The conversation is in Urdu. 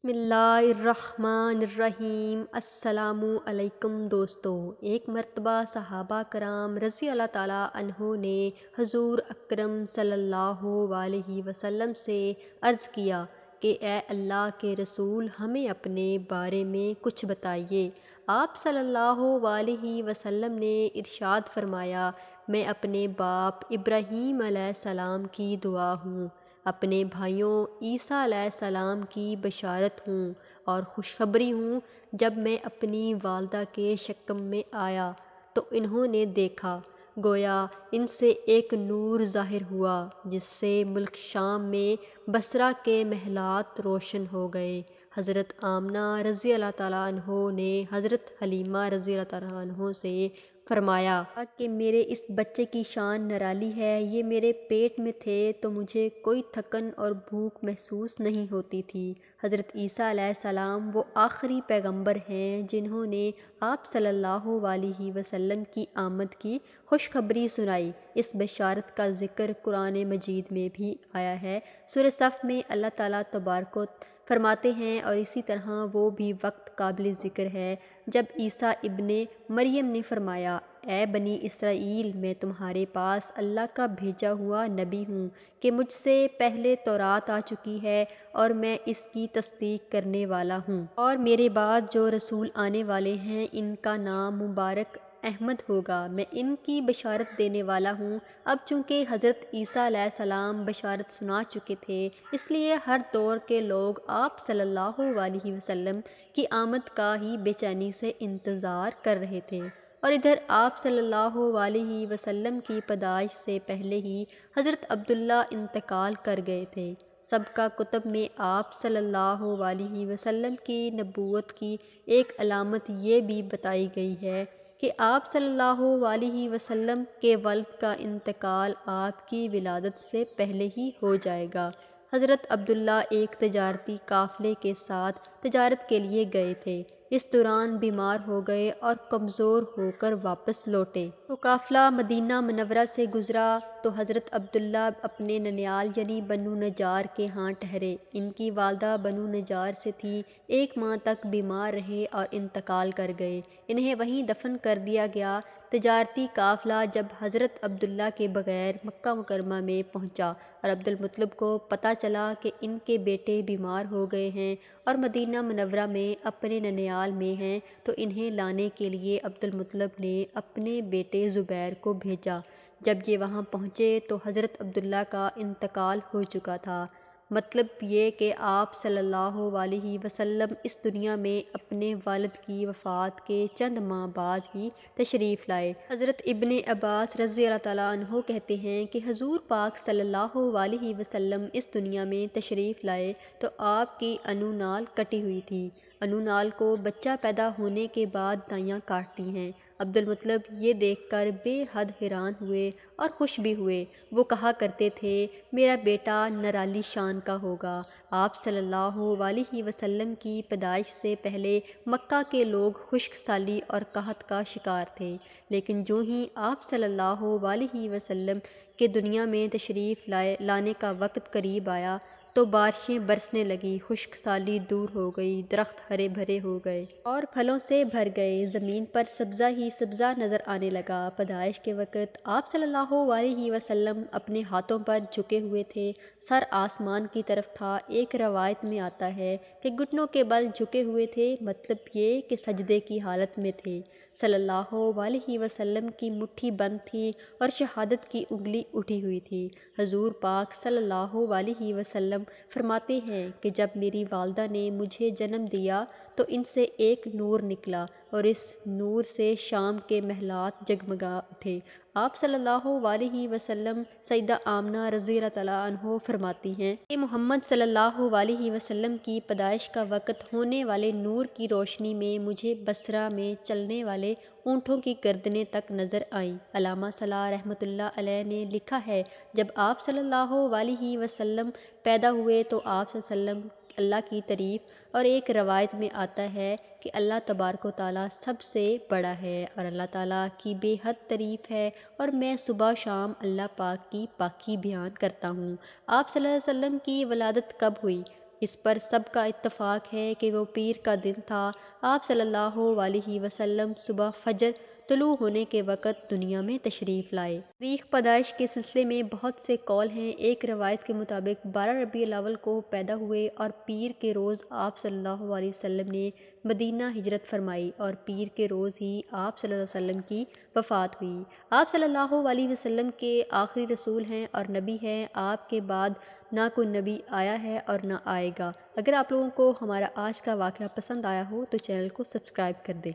بسم اللہ الرحمن الرحیم۔ السلام علیکم دوستو۔ ایک مرتبہ صحابہ کرام رضی اللہ تعالیٰ عنہ نے حضور اکرم صلی اللہ علیہ وسلم سے عرض کیا کہ اے اللہ کے رسول، ہمیں اپنے بارے میں کچھ بتائیے۔ آپ صلی اللہ علیہ وسلم نے ارشاد فرمایا، میں اپنے باپ ابراہیم علیہ السلام کی دعا ہوں، اپنے بھائیوں عیسیٰ علیہ السلام کی بشارت ہوں اور خوشخبری ہوں۔ جب میں اپنی والدہ کے شکم میں آیا تو انہوں نے دیکھا، گویا ان سے ایک نور ظاہر ہوا جس سے ملک شام میں بصرہ کے محلات روشن ہو گئے۔ حضرت آمنہ رضی اللہ تعالیٰ عنہ نے حضرت حلیمہ رضی اللہ تعالیٰ عنہ سے فرمایا کہ میرے اس بچے کی شان نرالی ہے، یہ میرے پیٹ میں تھے تو مجھے کوئی تھکن اور بھوک محسوس نہیں ہوتی تھی۔ حضرت عیسیٰ علیہ السلام وہ آخری پیغمبر ہیں جنہوں نے آپ صلی اللہ علیہ وسلم کی آمد کی خوشخبری سنائی۔ اس بشارت کا ذکر قرآن مجید میں بھی آیا ہے۔ سورہ صف میں اللہ تعالیٰ تبارک و فرماتے ہیں، اور اسی طرح وہ بھی وقت قابل ذکر ہے جب عیسیٰ ابن مریم نے فرمایا، اے بنی اسرائیل، میں تمہارے پاس اللہ کا بھیجا ہوا نبی ہوں کہ مجھ سے پہلے تورات آ چکی ہے اور میں اس کی تصدیق کرنے والا ہوں، اور میرے بعد جو رسول آنے والے ہیں ان کا نام مبارک احمد ہوگا، میں ان کی بشارت دینے والا ہوں۔ اب چونکہ حضرت عیسیٰ علیہ السلام بشارت سنا چکے تھے، اس لیے ہر دور کے لوگ آپ صلی اللہ علیہ وسلم کی آمد کا ہی بے چینی سے انتظار کر رہے تھے۔ اور ادھر آپ صلی اللہ علیہ وسلم کی پیدائش سے پہلے ہی حضرت عبداللہ انتقال کر گئے تھے۔ سبقہ کتب میں آپ صلی اللہ علیہ وسلم کی نبوت کی ایک علامت یہ بھی بتائی گئی ہے کہ آپ صلی اللہ علیہ وسلم کے والد کا انتقال آپ کی ولادت سے پہلے ہی ہو جائے گا۔ حضرت عبداللہ ایک تجارتی قافلے کے ساتھ تجارت کے لیے گئے تھے، اس دوران بیمار ہو گئے اور کمزور ہو کر واپس لوٹے تو قافلہ مدینہ منورہ سے گزرا تو حضرت عبداللہ اپنے ننیال یعنی بنو نجار کے ہاں ٹھہرے۔ ان کی والدہ بنو نجار سے تھی، 1 ماہ تک بیمار رہے اور انتقال کر گئے، انہیں وہیں دفن کر دیا گیا۔ تجارتی قافلہ جب حضرت عبداللہ کے بغیر مکہ مکرمہ میں پہنچا اور عبد المطلب کو پتہ چلا کہ ان کے بیٹے بیمار ہو گئے ہیں اور مدینہ منورہ میں اپنے ننیال میں ہیں، تو انہیں لانے کے لیے عبد المطلب نے اپنے بیٹے زبیر کو بھیجا۔ جب یہ وہاں پہنچے تو حضرت عبداللہ کا انتقال ہو چکا تھا، مطلب یہ کہ آپ صلی اللہ علیہ وسلم اس دنیا میں اپنے والد کی وفات کے چند ماہ بعد ہی تشریف لائے۔ حضرت ابن عباس رضی اللہ تعالیٰ عنہ کہتے ہیں کہ حضور پاک صلی اللہ علیہ وسلم اس دنیا میں تشریف لائے تو آپ کی انو نال کٹی ہوئی تھی۔ انو نال کو بچہ پیدا ہونے کے بعد دائیاں کاٹتی ہیں۔ عبد المطلب یہ دیکھ کر بے حد حیران ہوئے اور خوش بھی ہوئے۔ وہ کہا کرتے تھے، میرا بیٹا نرالی شان کا ہوگا۔ آپ صلی اللہ علیہ وسلم کی پیدائش سے پہلے مکہ کے لوگ خشک سالی اور قحط کا شکار تھے، لیکن جو ہی آپ صلی اللہ علیہ وسلم کے دنیا میں تشریف لانے کا وقت قریب آیا تو بارشیں برسنے لگی، خشک سالی دور ہو گئی، درخت ہرے بھرے ہو گئے اور پھلوں سے بھر گئے، زمین پر سبزہ ہی سبزہ نظر آنے لگا۔ پیدائش کے وقت آپ صلی اللہ علیہ وسلم اپنے ہاتھوں پر جھکے ہوئے تھے، سر آسمان کی طرف تھا۔ ایک روایت میں آتا ہے کہ گھٹنوں کے بل جھکے ہوئے تھے، مطلب یہ کہ سجدے کی حالت میں تھے۔ صلی اللہ علیہ وسلم کی مٹھی بند تھی اور شہادت کی انگلی اٹھی ہوئی تھی۔ حضور پاک صلی اللہ علیہ وسلم فرماتے ہیں کہ جب میری والدہ نے مجھے جنم دیا تو ان سے ایک نور نکلا اور اس نور سے شام کے محلات جگمگا اٹھے۔ آپ صلی اللہ علیہ وسلم سیدہ آمنہ رضی اللہ تعالیٰ عنہ فرماتی ہیں کہ محمد صلی اللہ علیہ وسلم کی پیدائش کا وقت ہونے والے نور کی روشنی میں مجھے بصرہ میں چلنے والے اونٹوں کی گردنیں تک نظر آئیں۔ علامہ صلاح رحمۃ اللہ علیہ نے لکھا ہے، جب آپ صلی اللہ علیہ وسلم پیدا ہوئے تو آپ صلی اللہ علیہ وسلم اللہ کی تعریف، اور ایک روایت میں آتا ہے کہ اللہ تبارک و تعالیٰ سب سے بڑا ہے اور اللہ تعالیٰ کی بے حد تعریف ہے، اور میں صبح شام اللہ پاک کی پاکی بیان کرتا ہوں۔ آپ صلی اللہ علیہ وسلم کی ولادت کب ہوئی؟ اس پر سب کا اتفاق ہے کہ وہ پیر کا دن تھا۔ آپ صلی اللہ علیہ وسلم صبح فجر طلوع ہونے کے وقت دنیا میں تشریف لائے۔ تاریخ پیدائش کے سلسلے میں بہت سے قول ہیں۔ ایک روایت کے مطابق 12 ربیع الاول کو پیدا ہوئے اور پیر کے روز آپ صلی اللہ علیہ وسلم نے مدینہ ہجرت فرمائی اور پیر کے روز ہی آپ صلی اللہ علیہ وسلم کی وفات ہوئی۔ آپ صلی اللہ علیہ وسلم کے آخری رسول ہیں اور نبی ہیں۔ آپ کے بعد نہ کوئی نبی آیا ہے اور نہ آئے گا۔ اگر آپ لوگوں کو ہمارا آج کا واقعہ پسند آیا ہو تو چینل کو سبسکرائب کر دیں۔